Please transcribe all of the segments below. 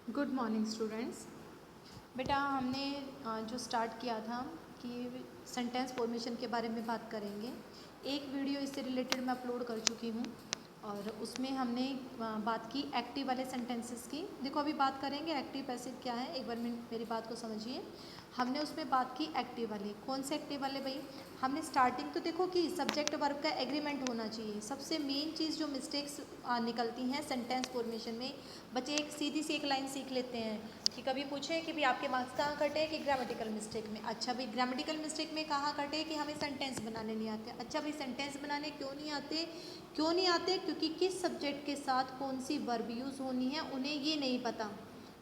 Good morning students. बेटा हमने जो स्टार्ट किया था कि सेंटेंस फॉर्मेशन के बारे में बात करेंगे। एक वीडियो इससे रिलेटेड मैं अपलोड कर चुकी हूँ और उसमें हमने बात की एक्टिव वाले सेंटेंसेस की। देखो अभी बात करेंगे एक्टिव पैसिव क्या है, एक बार मेरी बात को समझिए। हमने उसमें बात की एक्टिव वाले। कौन से एक्टिव वाले भाई? हमने स्टार्टिंग तो देखो कि सब्जेक्ट वर्ब का एग्रीमेंट होना चाहिए। सबसे मेन चीज़ जो मिस्टेक्स निकलती हैं सेंटेंस फॉर्मेशन में, बच्चे एक सीधी सी एक लाइन सीख लेते हैं कि कभी पूछे कि भाई आपके मार्क्स कहाँ कटे कि ग्रामेटिकल मिस्टेक में। अच्छा भाई ग्रामेटिकल मिस्टेक में कहाँ कटे कि हमें सेंटेंस बनाने नहीं आते। अच्छा भाई सेंटेंस बनाने क्यों नहीं आते? क्यों नहीं आते? क्योंकि किस सब्जेक्ट के साथ कौन सी वर्ब यूज़ होनी है उन्हें ये नहीं पता।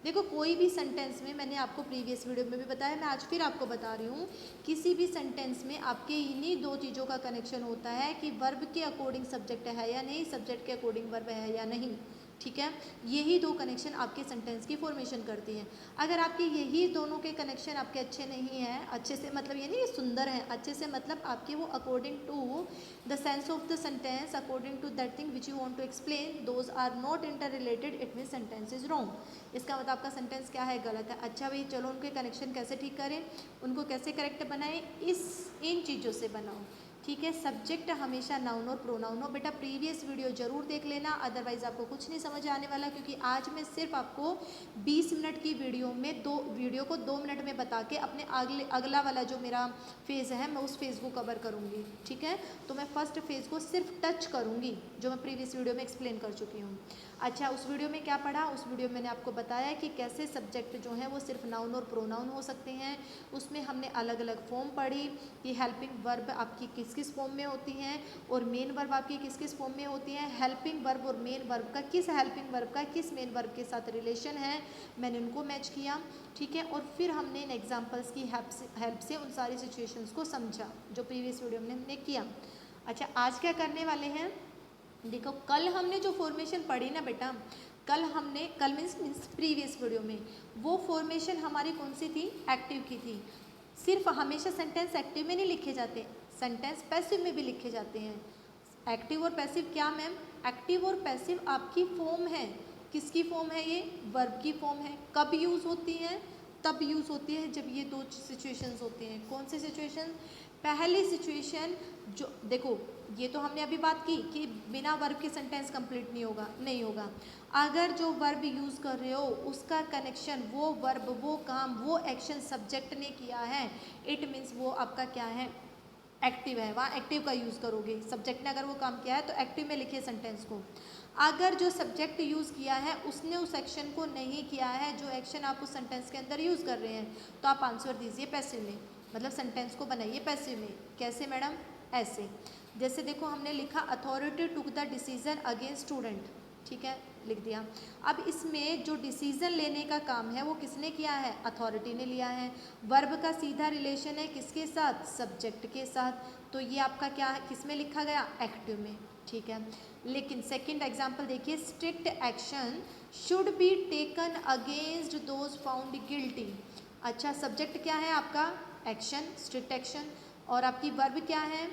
देखो कोई भी सेंटेंस में, मैंने आपको प्रीवियस वीडियो में भी बताया, मैं आज फिर आपको बता रही हूँ, किसी भी सेंटेंस में आपके इन्हीं दो चीज़ों का कनेक्शन होता है कि वर्ब के अकॉर्डिंग सब्जेक्ट है या नहीं, सब्जेक्ट के अकॉर्डिंग वर्ब है या नहीं। ठीक है, यही दो कनेक्शन आपके सेंटेंस की फॉर्मेशन करती हैं। अगर आपके यही दोनों के कनेक्शन आपके अच्छे नहीं हैं, अच्छे से मतलब ये नहीं सुंदर हैं, अच्छे से मतलब आपके वो according to the sense of the sentence, according to that thing which you want to explain, those are not inter related, it mean sentence is wrong. इसका मतलब आपका सेंटेंस क्या है? गलत है। अच्छा भाई चलो उनके कनेक्शन कैसे ठीक करें, उनको कैसे करेक्ट बनाएं, इन चीज़ों से बनाओ। ठीक है, सब्जेक्ट हमेशा नाउन और प्रोनाउन हो। बेटा प्रीवियस वीडियो जरूर देख लेना, अदरवाइज आपको कुछ नहीं समझ आने वाला, क्योंकि आज मैं सिर्फ आपको 20 मिनट की वीडियो में वीडियो को 2 मिनट में बता के अपने अगला वाला जो मेरा फेज़ है मैं उस फेज़ को कवर करूँगी। ठीक है, तो मैं फर्स्ट फेज़ को सिर्फ टच करूँगी जो मैं प्रीवियस वीडियो में एक्सप्लेन कर चुकी हूँ। अच्छा उस वीडियो में क्या पढ़ा? उस वीडियो में मैंने आपको बताया कि कैसे सब्जेक्ट जो हैं वो सिर्फ नाउन और प्रोनाउन हो सकते हैं। उसमें हमने अलग अलग फॉर्म पढ़ी कि हेल्पिंग वर्ब आपकी किस किस फॉर्म में होती हैं और मेन वर्ब आपकी किस किस फॉर्म में होती हैं। हेल्पिंग वर्ब और मेन वर्ब का किस हेल्पिंग वर्ब का किस मेन वर्ब के साथ रिलेशन है, मैंने उनको मैच किया। ठीक है, और फिर हमने इन एग्जाम्पल्स की हेल्प से उन सारी सिचुएशंस को समझा जो प्रीवियस वीडियो में हमने किया। अच्छा आज क्या करने वाले हैं? देखो कल हमने जो फॉर्मेशन पढ़ी ना बेटा, कल मीन्स प्रीवियस वीडियो में, वो फॉर्मेशन हमारी कौन सी थी? एक्टिव की थी। सिर्फ हमेशा सेंटेंस एक्टिव में नहीं लिखे जाते, सेंटेंस पैसिव में भी लिखे जाते हैं। एक्टिव और पैसिव क्या मैम? एक्टिव और पैसिव आपकी फॉर्म है। किसकी फॉर्म है? ये वर्ब की फॉर्म है। कब यूज़ होती है? तब यूज़ होती है जब ये दो सिचुएशंस होती हैं। कौन सी सिचुएशन? पहली सिचुएशन जो देखो, ये तो हमने अभी बात की कि बिना वर्ब के सेंटेंस कंप्लीट नहीं होगा। अगर जो वर्ब यूज़ कर रहे हो उसका कनेक्शन, वो वर्ब, वो काम, वो एक्शन सब्जेक्ट ने किया है, इट मीन्स वो आपका क्या है? एक्टिव है। वहाँ एक्टिव का यूज़ करोगे। सब्जेक्ट ने अगर वो काम किया है तो एक्टिव में लिखिए सेंटेंस को। अगर जो सब्जेक्ट यूज़ किया है उसने उस एक्शन को नहीं किया है, जो एक्शन आप उस सेंटेंस के अंदर यूज़ कर रहे हैं, तो आप आंसर दीजिए पैसिव में, मतलब सेंटेंस को बनाइए पैसिव में। कैसे मैडम? ऐसे, जैसे देखो हमने लिखा authority took the decision against student. ठीक है, लिख दिया। अब इसमें जो डिसीजन लेने का काम है वो किसने किया है? अथॉरिटी ने लिया है। वर्ब का सीधा रिलेशन है किसके साथ? सब्जेक्ट के साथ। तो ये आपका क्या है? किस में लिखा गया? एक्टिव में। ठीक है, लेकिन सेकंड एग्जांपल देखिए, strict action should be taken against those found guilty. अच्छा सब्जेक्ट क्या है आपका? एक्शन, स्ट्रिक्ट एक्शन, और आपकी वर्ब क्या है?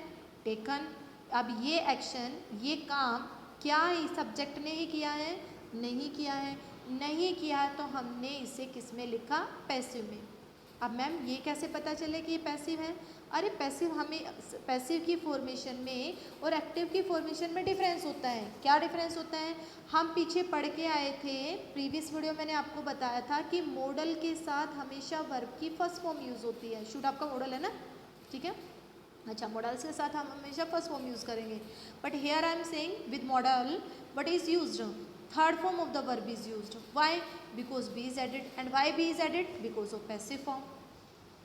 टेकन। अब ये एक्शन, ये काम क्या सब्जेक्ट ने ही किया है? नहीं किया है। नहीं किया है तो हमने इसे किस में लिखा? पैसिव में। अब मैम ये कैसे पता चले कि ये पैसिव है? अरे पैसिव, हमें पैसिव की फॉर्मेशन में और एक्टिव की फॉर्मेशन में डिफरेंस होता है। क्या डिफरेंस होता है? हम पीछे पढ़ के आए थे, प्रीवियस वीडियो मैंने आपको बताया था कि मॉडल के साथ हमेशा वर्ब की फर्स्ट फॉर्म यूज़ होती है। शुड आपका मॉडल है ना? ठीक है, अच्छा मॉडल्स के साथ हम हमेशा फर्स्ट फॉर्म यूज़ करेंगे, but here I am saying with modal what is used? Third form of the verb is used. Why? Because be is added. And why be is added? Because of passive form.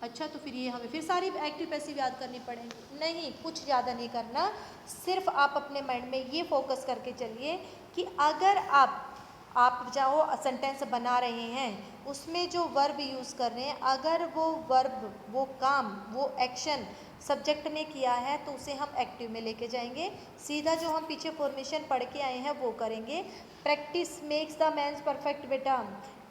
अच्छा तो फिर ये हमें फिर सारी active passive याद करनी पड़ेंगी? नहीं, कुछ ज़्यादा नहीं करना, सिर्फ आप अपने माइंड में ये फोकस करके चलिए कि अगर आप जाओ सेंटेंस बना रहे हैं, उसमें जो वर्ब यूज़ कर रहे हैं, अगर वो वर्ब, वो काम, वो एक्शन सब्जेक्ट ने किया है तो उसे हम एक्टिव में लेके जाएंगे। सीधा जो हम पीछे फॉर्मेशन पढ़ के आए हैं वो करेंगे। Practice makes the man perfect बेटा।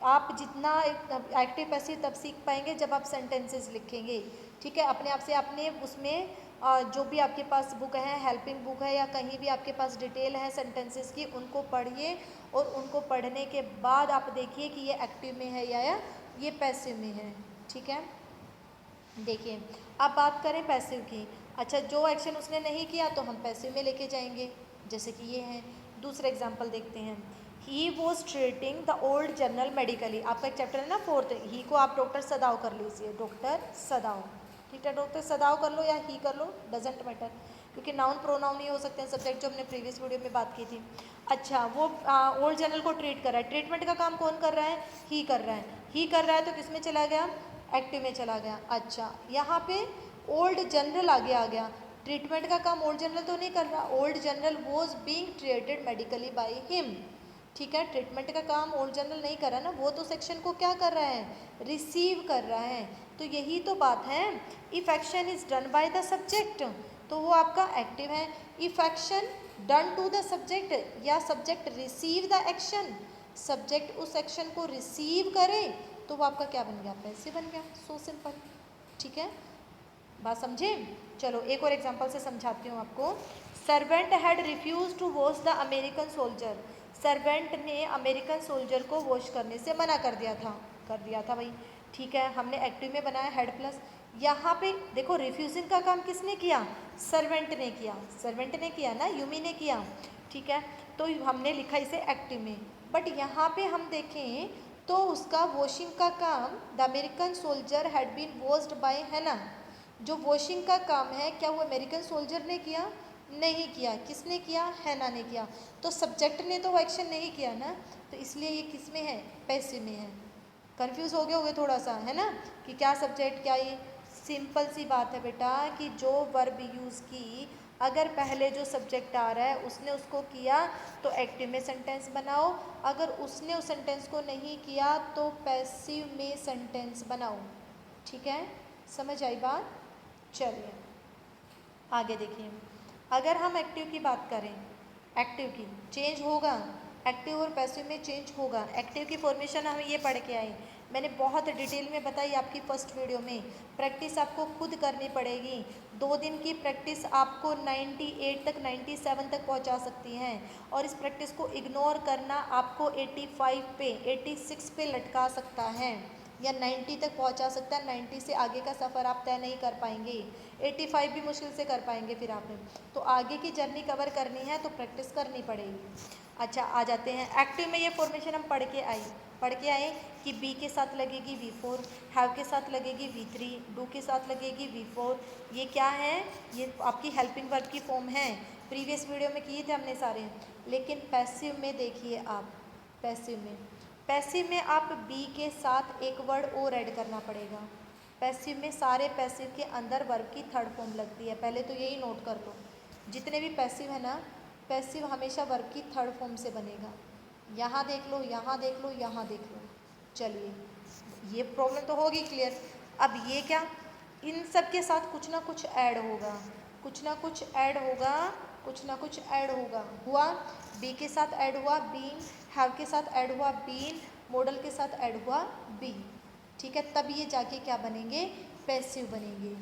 आप जितना एक्टिव पैसिव तब सीख पाएंगे जब आप सेंटेंसेस लिखेंगे। ठीक है, अपने आप से आपने उसमें जो भी आपके पास बुक है, हेल्पिंग बुक है या कहीं भी आपके पास डिटेल है सेंटेंसेस की, उनको पढ़िए और उनको पढ़ने के बाद आप देखिए कि ये एक्टिव में है या ये पैसिव में है। ठीक है, देखिए अब बात करें पैसिव की। अच्छा, जो एक्शन उसने नहीं किया तो हम पैसिव में लेके जाएंगे, जैसे कि ये है। दूसरा एग्जाम्पल देखते हैं। He was treating the old general medically. आपका एक चैप्टर है ना 4th, ही को आप डॉक्टर सदाव कर लीजिए, डॉक्टर सदाव। ठीक है, डॉक्टर सदाव कर लो या ही कर लो, डजेंट मैटर, क्योंकि नाउन प्रोनाउन नहीं हो सकते हैं सब्जेक्ट, जो हमने प्रीवियस वीडियो में बात की थी। अच्छा, वो ओल्ड जनरल को ट्रीट कर रहा है, ट्रीटमेंट का काम कौन कर रहा है? ही कर रहा है। ही कर रहा है तो किस में चला गया? एक्टिव में चला गया। अच्छा, यहाँ पे ओल्ड जनरल आगे आ गया, ट्रीटमेंट का काम ओल्ड जनरल तो नहीं कर रहा, old general was being treated medically by him. ठीक है, ट्रीटमेंट का काम ओल्ड जनरल नहीं कर रहा ना, वो तो सेक्शन को क्या कर रहा है? रिसीव कर रहा है। तो यही तो बात है, if action is done by the subject तो वो आपका एक्टिव है। If action done to the subject या subject receive the action, subject उस एक्शन को रिसीव करे तो वो आपका क्या बन गया? पैसिव बन गया। So simple. ठीक है, बात समझे? चलो एक और एग्जांपल से समझाती हूँ आपको। Servant had refuse to wash the American soldier. Servant ने अमेरिकन सोल्जर को वॉश करने से मना कर दिया था भाई। ठीक है, हमने एक्टिव में बनाया हेड प्लस। यहाँ पे देखो, रिफ्यूजिंग का काम किसने किया? सर्वेंट ने किया। सर्वेंट ने किया ना, यूमी ने किया। ठीक है, तो हमने लिखा इसे एक्टिव में। बट यहाँ पे हम देखें तो उसका वॉशिंग का काम, the American soldier had been washed by हैना। जो वॉशिंग का काम है क्या वो अमेरिकन सोल्जर ने किया? नहीं किया। किसने किया? हैना ने किया। तो सब्जेक्ट ने तो वो एक्शन नहीं किया ना, तो इसलिए ये किस में है? पैसिव में है। कंफ्यूज हो गए होगे थोड़ा सा, है ना, कि क्या सब्जेक्ट क्या ये? सिंपल सी बात है बेटा कि जो वर्ब यूज़ की, अगर पहले जो सब्जेक्ट आ रहा है उसने उसको किया तो एक्टिव में सेंटेंस बनाओ, अगर उसने उस सेंटेंस को नहीं किया तो पैसिव में सेंटेंस बनाओ। ठीक है, समझ आई बात? चलिए आगे देखिए। अगर हम एक्टिव की बात करें, एक्टिव की चेंज होगा, एक्टिव और पैसिव में चेंज होगा। एक्टिव की फॉर्मेशन हम ये पढ़ के आए, मैंने बहुत डिटेल में बताई आपकी फर्स्ट वीडियो में। प्रैक्टिस आपको खुद करनी पड़ेगी। 2 दिन की प्रैक्टिस आपको 98 तक 97 तक पहुंचा सकती हैं, और इस प्रैक्टिस को इग्नोर करना आपको 85 पे 86 पे लटका सकता है या 90 तक पहुंचा सकता है। 90 से आगे का सफ़र आप तय नहीं कर पाएंगे, 85 भी मुश्किल से कर पाएंगे फिर आपने। तो आगे की जर्नी कवर करनी है तो प्रैक्टिस करनी पड़ेगी। अच्छा, आ जाते हैं एक्टिव में। ये फॉर्मेशन हम पढ़ के आए कि बी के साथ लगेगी V4, हैव के साथ लगेगी V3, डू के साथ लगेगी V4। ये क्या है? ये आपकी हेल्पिंग वर्ब की फॉर्म है, प्रीवियस वीडियो में किए थे हमने सारे। लेकिन पैसिव में देखिए आप, पैसिव में आप बी के साथ एक वर्ड और ऐड करना पड़ेगा। पैसिव में सारे पैसिव के अंदर वर्ब की थर्ड फॉर्म लगती है, पहले तो यही नोट कर लो। जितने भी पैसिव है ना, पैसिव हमेशा वर्ब की थर्ड फॉर्म से बनेगा। यहाँ देख लो, यहाँ देख लो, यहाँ देख लो। चलिए, ये प्रॉब्लम तो होगी क्लियर। अब ये क्या, इन सब के साथ कुछ ना कुछ ऐड होगा, कुछ ना कुछ ऐड होगा, कुछ ना कुछ ऐड होगा। हुआ, बी के साथ ऐड हुआ बीन, हैव के साथ ऐड हुआ बीन, मॉडल के साथ ऐड हुआ बी। ठीक है, तब ये जाके क्या बनेंगे? पैसिव बनेंगे।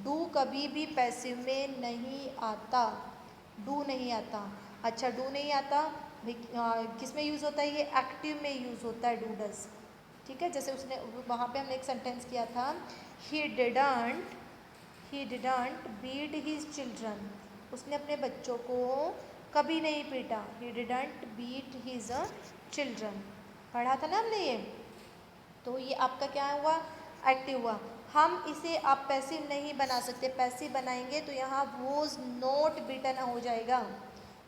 डू कभी भी पैसिव में नहीं आता, डू नहीं आता। अच्छा, डू नहीं आता किस में यूज़ होता है? ये एक्टिव में यूज़ होता है, डू डज। ठीक है, जैसे उसने वहाँ पे हमने एक सेंटेंस किया था, he didn't beat his children. उसने अपने बच्चों को कभी नहीं पीटा। He didn't beat his children, पढ़ा था ना हमने ये। तो ये आपका क्या हुआ? एक्टिव हुआ। हम इसे आप पैसिव नहीं बना सकते, पैसिव बनाएंगे तो यहाँ वॉज नॉट बीटन हो जाएगा।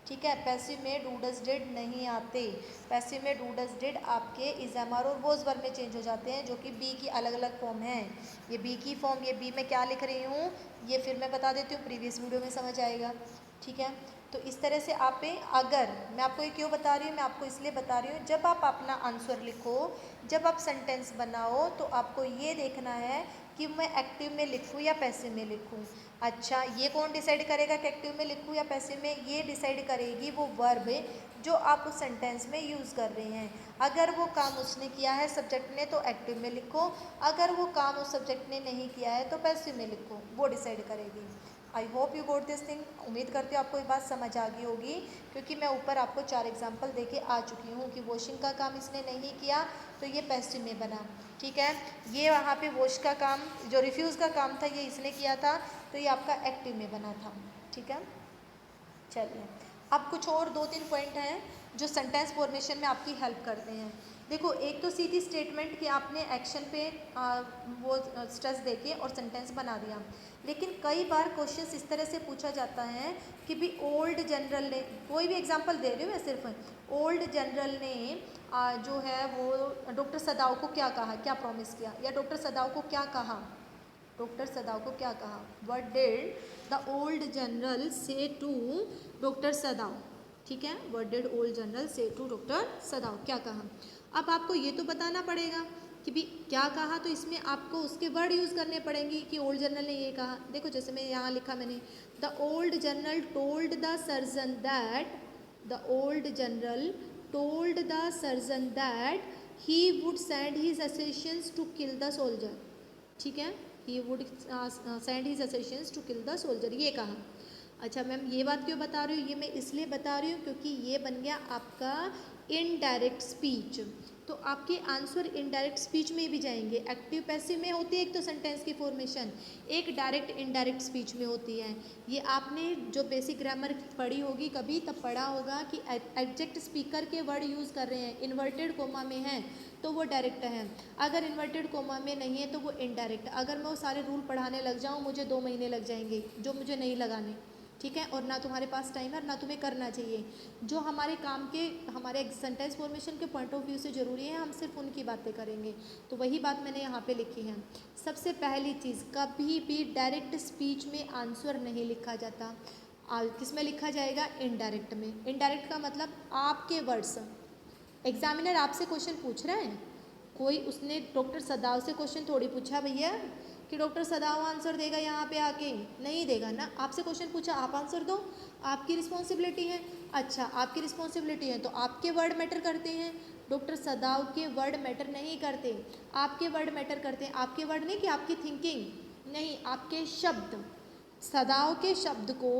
ठीक है, पैसिव में डू डज डिड नहीं आते। पैसिव में डू डज डिड आपके इज एम आर और वॉज वर्ब में चेंज हो जाते हैं, जो कि बी की अलग अलग फॉर्म है। ये बी की फॉर्म, ये बी में क्या लिख रही हूँ ये फिर मैं बता देती हूँ, प्रीवियस वीडियो में समझ आएगा। ठीक है, तो इस तरह से आप अगर मैं आपको ये क्यों बता रही हूँ, मैं आपको इसलिए बता रही हूँ, जब आप अपना आंसर लिखो, जब आप सेंटेंस बनाओ, तो आपको ये देखना है कि मैं एक्टिव में लिखूँ या पैसिव में लिखूँ। अच्छा, ये कौन डिसाइड करेगा कि एक्टिव में लिखूँ या पैसिव में? ये डिसाइड करेगी वो वर्ब जो आप उस सेंटेंस में यूज़ कर रहे हैं। अगर वो काम उसने किया है सब्जेक्ट ने तो एक्टिव में लिखो, अगर वो काम उस सब्जेक्ट ने नहीं किया है तो पैसिव में लिखो, वो डिसाइड करेगी। I hope you got this thing. उम्मीद करती हूँ आपको ये बात समझ आ गई होगी, क्योंकि मैं ऊपर आपको 4 एग्जाम्पल दे के आ चुकी हूँ कि वॉशिंग का काम इसने नहीं किया तो ये पैसिव में बना, ठीक है। ये वहाँ पे वॉश का काम, जो रिफ्यूज़ का काम था, ये इसने किया था तो ये आपका एक्टिव में बना था, ठीक है। चलिए अब कुछ और 2-3 पॉइंट हैं जो सेंटेंस फॉर्मेशन में आपकी हेल्प करते हैं। देखो, एक तो सीधी स्टेटमेंट कि आपने एक्शन पे वो स्ट्रेस देके और सेंटेंस बना दिया, लेकिन कई बार क्वेश्चंस इस तरह से पूछा जाता है कि भी ओल्ड जनरल ने, कोई भी एग्जांपल दे रही हूँ मैं सिर्फ, ओल्ड जनरल ने जो है वो डॉक्टर सदाव को क्या कहा, क्या प्रॉमिस किया, या डॉक्टर सदाव को क्या कहा, डॉक्टर सदाव को क्या कहा, what did the old general से टू डॉक्टर सदाव, ठीक है। व्हाट डिड ओल्ड जनरल से टू डॉक्टर सदाव, क्या कहा। अब आपको ये तो बताना पड़ेगा कि भी क्या कहा, तो इसमें आपको उसके वर्ड यूज़ करने पड़ेंगे कि ओल्ड जनरल ने ये कहा। देखो जैसे मैं यहाँ लिखा मैंने, the old general told the surgeon that, the old general told the surgeon that he would send his assistants to kill the soldier, ठीक है। He would send his assistants to kill the soldier, ये कहा। अच्छा ma'am ये बात क्यों बता रही हूँ, ये मैं इसलिए बता रही हूँ क्योंकि ये बन गया आपका इनडायरेक्ट स्पीच। तो आपके आंसर इनडायरेक्ट स्पीच में भी जाएंगे। एक्टिव पैसिव में होती है एक तो सेंटेंस की फॉर्मेशन, एक डायरेक्ट इनडायरेक्ट स्पीच में होती है। ये आपने जो बेसिक ग्रामर पढ़ी होगी कभी, तब पढ़ा होगा कि एडजेक्ट स्पीकर के वर्ड यूज़ कर रहे हैं, इन्वर्टेड कोमा में हैं तो वो डायरेक्ट है, अगर इन्वर्टेड कोमा में नहीं है तो वो इनडायरेक्ट। अगर मैं वो सारे रूल पढ़ाने लग जाऊँ मुझे 2 महीने लग जाएंगे, जो मुझे नहीं लगाने, ठीक है, और ना तुम्हारे पास टाइम है ना तुम्हें करना चाहिए। जो हमारे काम के, हमारे सेंटेंस फॉर्मेशन के पॉइंट ऑफ व्यू से ज़रूरी है, हम सिर्फ उनकी बातें करेंगे। तो वही बात मैंने यहाँ पे लिखी है। सबसे पहली चीज़, कभी भी डायरेक्ट स्पीच में आंसर नहीं लिखा जाता। किस में लिखा जाएगा, इनडायरेक्ट में। इनडायरेक्ट का मतलब आपके वर्ड्स। एग्जामिनर आपसे क्वेश्चन पूछ रहा है, कोई उसने डॉक्टर सदाव से क्वेश्चन थोड़ी पूछा भैया कि डॉक्टर सदाव आंसर देगा यहाँ पे आके, नहीं देगा ना। आपसे क्वेश्चन पूछा, आप आंसर दो, आपकी रिस्पॉन्सिबिलिटी है। अच्छा आपकी रिस्पॉन्सिबिलिटी है तो आपके वर्ड मैटर करते हैं, डॉक्टर सदाव के वर्ड मैटर नहीं करते, आपके वर्ड मैटर करते हैं। आपके वर्ड नहीं कि आपकी थिंकिंग, नहीं, आपके शब्द। सदाव के शब्द को,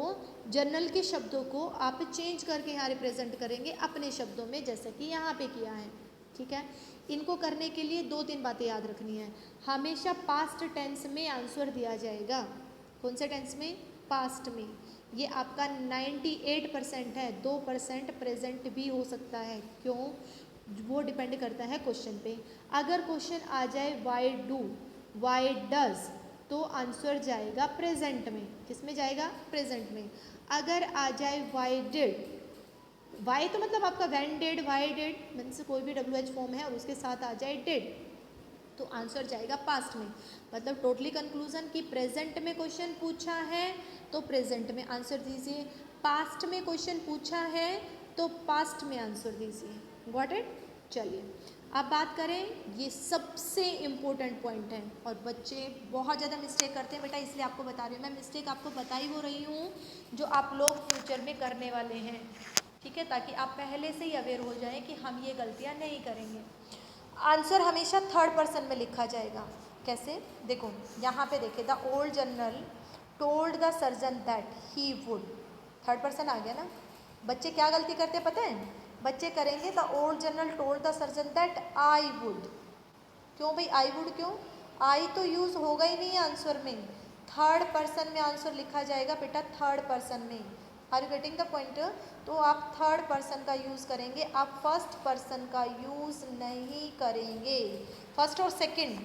जनरल के शब्दों को आप चेंज करके यहाँ रिप्रेजेंट करेंगे अपने शब्दों में, जैसे कि यहाँ पे किया है, ठीक है। इनको करने के लिए 2-3 बातें याद रखनी है। हमेशा पास्ट टेंस में आंसर दिया जाएगा। कौन से टेंस में, पास्ट में। ये आपका 98% है, 2% प्रेजेंट भी हो सकता है। क्यों, वो डिपेंड करता है क्वेश्चन पे। अगर क्वेश्चन आ जाए वाई डू, वाई डज, तो आंसर जाएगा प्रेजेंट में। किस में जाएगा, प्रेजेंट में। अगर आ जाए वाई डिड, वाई तो मतलब आपका when did, why did means कोई भी WH फॉर्म है और उसके साथ आ जाए डिड, तो आंसर जाएगा पास्ट में। मतलब टोटली कंक्लूजन कि प्रेजेंट में क्वेश्चन पूछा है तो प्रेजेंट में आंसर दीजिए, पास्ट में क्वेश्चन पूछा है तो पास्ट में आंसर दीजिए। Got it. चलिए अब बात करें, ये सबसे इम्पोर्टेंट पॉइंट है और बच्चे बहुत ज़्यादा मिस्टेक करते हैं बेटा, इसलिए आपको बता रही हूँ। मैं मिस्टेक आपको बता ही वो रही हूँ जो आप लोग फ्यूचर में करने वाले हैं, ठीक है, ताकि आप पहले से ही अवेयर हो जाएं कि हम ये गलतियाँ नहीं करेंगे। आंसर हमेशा थर्ड पर्सन में लिखा जाएगा। कैसे, देखो यहाँ पे देखिए, the old general told the surgeon that he would, third person आ गया ना। बच्चे क्या गलती करते हैं पता है, बच्चे करेंगे the old general told the surgeon that I would. क्यों भाई आई वुड, क्यों, आई तो यूज़ होगा ही नहीं आंसर में, थर्ड पर्सन में आंसर लिखा जाएगा बेटा, थर्ड पर्सन में। Are you getting the point. तो आप थर्ड पर्सन का यूज़ करेंगे, आप फर्स्ट पर्सन का यूज़ नहीं करेंगे। फर्स्ट और सेकंड,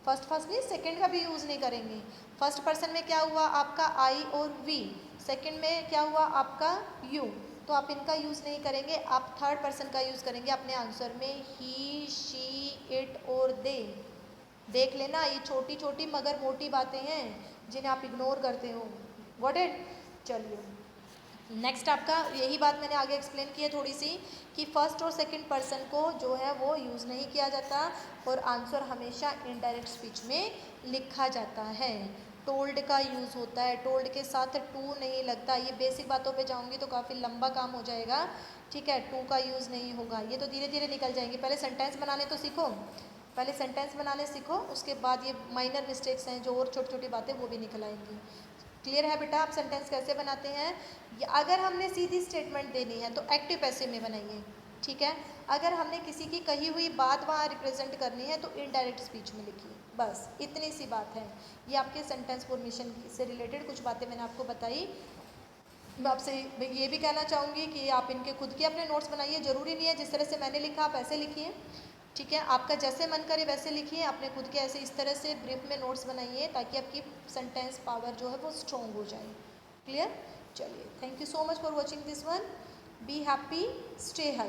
फर्स्ट नहीं, सेकंड का भी यूज़ नहीं करेंगे। फर्स्ट पर्सन में क्या हुआ आपका आई और वी, सेकंड में क्या हुआ आपका यू, तो आप इनका यूज़ नहीं करेंगे, आप थर्ड पर्सन का यूज़ करेंगे अपने आंसर में। ही, शी, इट और दे। देख लेना, ये छोटी छोटी मगर मोटी बातें हैं जिन्हें आप इग्नोर करते हो। Got it. चलिए नेक्स्ट आपका यही बात मैंने आगे एक्सप्लेन की है थोड़ी सी, कि फर्स्ट और सेकंड पर्सन को जो है वो यूज़ नहीं किया जाता और आंसर हमेशा इनडायरेक्ट स्पीच में लिखा जाता है। टोल्ड का यूज़ होता है, टोल्ड के साथ टू नहीं लगता। ये बेसिक बातों पे जाऊंगी तो काफ़ी लंबा काम हो जाएगा, ठीक है। टू का यूज़ नहीं होगा, ये तो धीरे धीरे निकल जाएंगे। पहले सेंटेंस बनाने तो सीखो, पहले सेंटेंस बनाने सीखो, उसके बाद ये माइनर मिस्टेक्स हैं जो और छोटी छोटी बातें वो भी निकल आएंगी। क्लियर है बेटा? आप सेंटेंस कैसे बनाते हैं? अगर हमने सीधी स्टेटमेंट देनी है तो एक्टिव पैसिव में बनाइए, ठीक है। अगर हमने किसी की कही हुई बात वहाँ रिप्रेजेंट करनी है तो इनडायरेक्ट स्पीच में लिखिए, बस इतनी सी बात है। ये आपके सेंटेंस फॉर्मेशन से रिलेटेड कुछ बातें मैंने आपको बताई। मैं आपसे ये भी कहना चाहूँगी कि आप इनके खुद के अपने नोट्स बनाइए, ज़रूरी नहीं है जिस तरह से मैंने लिखा आप ऐसे लिखिए, ठीक है। आपका जैसे मन करे वैसे लिखिए, अपने खुद के ऐसे इस तरह से ब्रीफ में नोट्स बनाइए ताकि आपकी सेंटेंस पावर जो है वो स्ट्रॉन्ग हो जाए। क्लियर? चलिए, thank you so much for watching this one. Be happy, stay healthy.